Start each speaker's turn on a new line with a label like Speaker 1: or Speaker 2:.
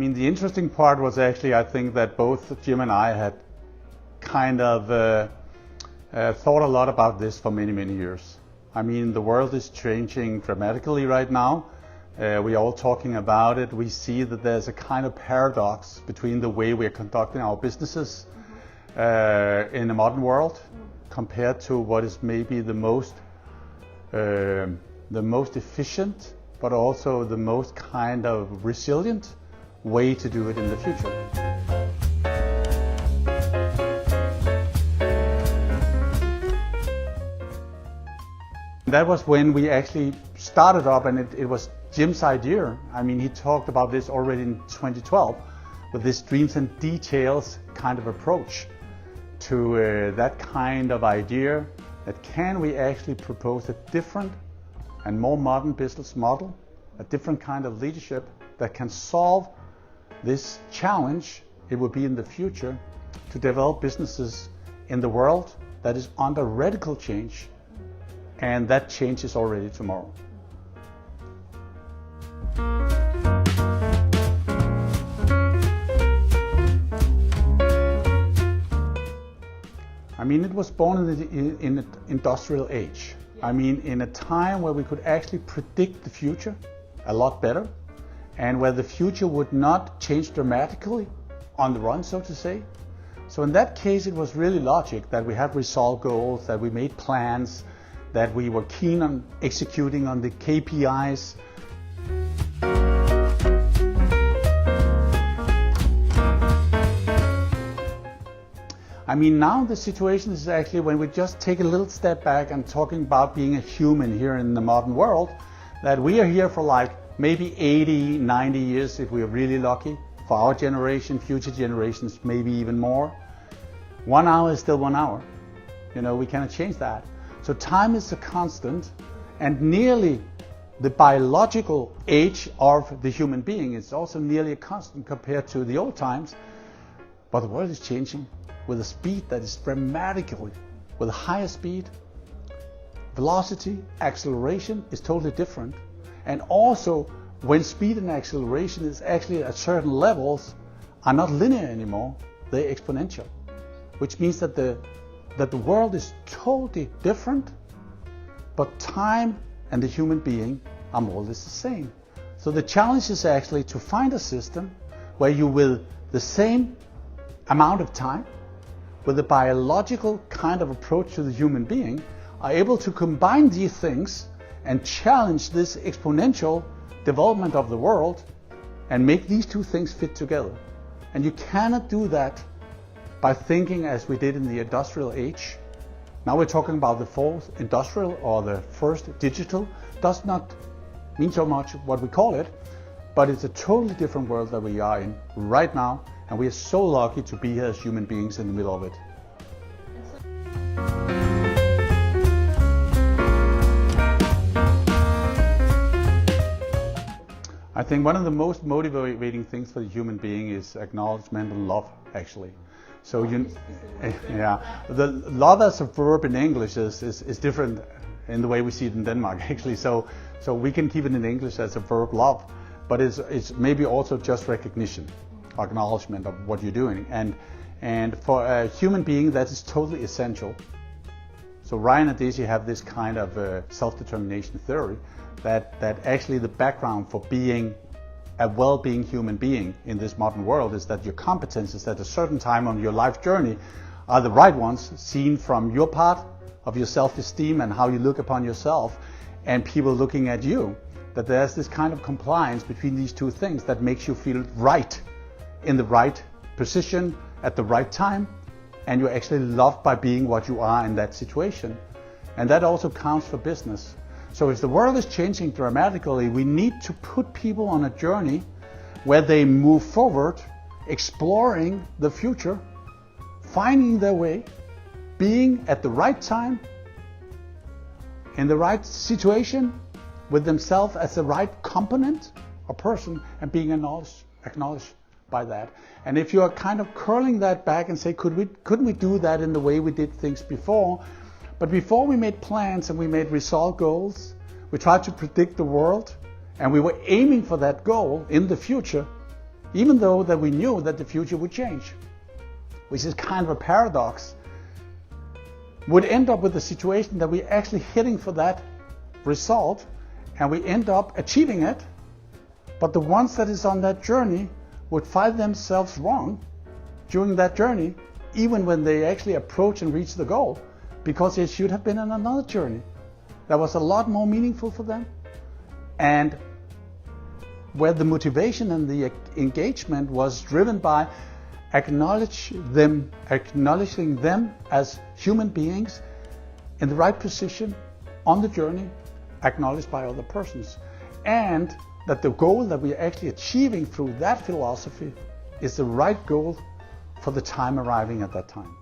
Speaker 1: mean, the interesting part was actually, I think that both Jim and I had kind of thought a lot about this for many, many years. I mean, the world is changing dramatically right now. We're all talking about it. We see that there's a kind of paradox between the way we're conducting our businesses in the modern world compared to what is maybe the most efficient, but also the most kind of resilient way to do it in the future. That was when we actually started up, and it was Jim's idea. I mean, he talked about this already in 2012 with this dreams and details kind of approach to that kind of idea, that can we actually propose a different and more modern business model, a different kind of leadership that can solve this challenge it will be in the future to develop businesses in the world that is under radical change, and that change is already tomorrow. I mean, it was born in the industrial age. I mean, in a time where we could actually predict the future a lot better, and where the future would not change dramatically on the run, so to say. So in that case, it was really logic that we had resolved goals, that we made plans, that we were keen on executing on the KPIs. I mean, now the situation is actually when we just take a little step back and talking about being a human here in the modern world, that we are here for like maybe 80, 90 years if we are really lucky. For our generation, future generations, maybe even more. 1 hour is still 1 hour. You know, we cannot change that. So time is a constant, and nearly the biological age of the human being is also nearly a constant compared to the old times. But the world is changing with a speed that is dramatically, with a higher speed. Velocity, acceleration is totally different. And also, when speed and acceleration is actually at certain levels are not linear anymore, they're exponential. Which means that the world is totally different, but time and the human being are more or less the same. So the challenge is actually to find a system where you, with the same amount of time, with a biological kind of approach to the human being, are able to combine these things and challenge this exponential development of the world and make these two things fit together. And you cannot do that by thinking as we did in the industrial age. Now we're talking about the fourth industrial or the first digital. Does not mean so much what we call it, but it's a totally different world that we are in right now, and we are so lucky to be here as human beings in the middle of it. I think one of the most motivating things for the human being is acknowledgement and love, actually. So the love as a verb in English is different in the way we see it in Denmark, actually. So we can keep it in English as a verb, love, but it's maybe also just recognition, acknowledgement of what you're doing, and for a human being that is totally essential. So Ryan and Daisy have this kind of self-determination theory that actually the background for being a well-being human being in this modern world is that your competences at a certain time on your life journey are the right ones, seen from your part of your self-esteem and how you look upon yourself, and people looking at you, that there's this kind of compliance between these two things that makes you feel right, in the right position, at the right time, and you're actually loved by being what you are in that situation. And that also counts for business. So if the world is changing dramatically, we need to put people on a journey where they move forward, exploring the future, finding their way, being at the right time, in the right situation, with themselves as the right component or person, and being acknowledged by that. And if you are kind of curling that back and say, couldn't we do that in the way we did things before? But before we made plans and we made resolved goals, we tried to predict the world, and we were aiming for that goal in the future. even though that we knew that the future would change, which is kind of a paradox, would end up with the situation that we're actually heading for that result and we end up achieving it, but the ones that is on that journey would find themselves wrong during that journey, even when they actually approach and reach the goal, because they should have been on another journey that was a lot more meaningful for them, and where the motivation and the engagement was driven by acknowledging them as human beings in the right position on the journey, acknowledged by other persons, and that the goal that we are actually achieving through that philosophy is the right goal for the time arriving at that time.